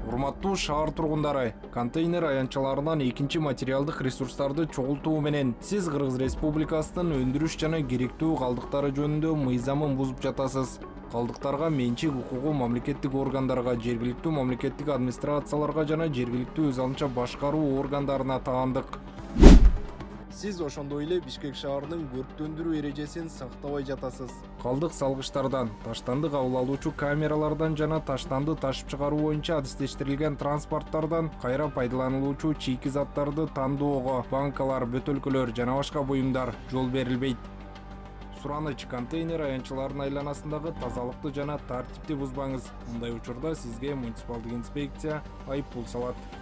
Урматтуу шаар тургундары, контейнер аянтчаларынан экинчи материалдык ресурстарды чогултуу менен сиз Кыргыз Республикасынын өндүрүш жана керектүү калдыктары жөнүндө мыйзамын бузуп жатасыз. Калдыктарга менчик укугу мамлекеттик органдарга, жергиликтүү мамлекеттик администрацияларга жана жергиликтүү өз алынча башкаруу органдарына таандык. Сиз ошондой эле Бишкек шаарынын көрктөндүрүү эрежесин сактабай жатасыз. Калдык салгычтардан, таштанды кабыл алуучу камералардан жана таштанды ташып чыгаруу боюнча адистештирилген транспорттардан кайра пайдаланылуучу чийки заттарды тандоого, банкалар, бөтөлкөлөр жана башка буюмдар жол берилбейт. Сураныч: контейнер аянтчаларынын айланасындагы тазалыкты жана тартипти бузбаңыз. Мындай учурда сизге муниципалдык инспекция айыппул салат.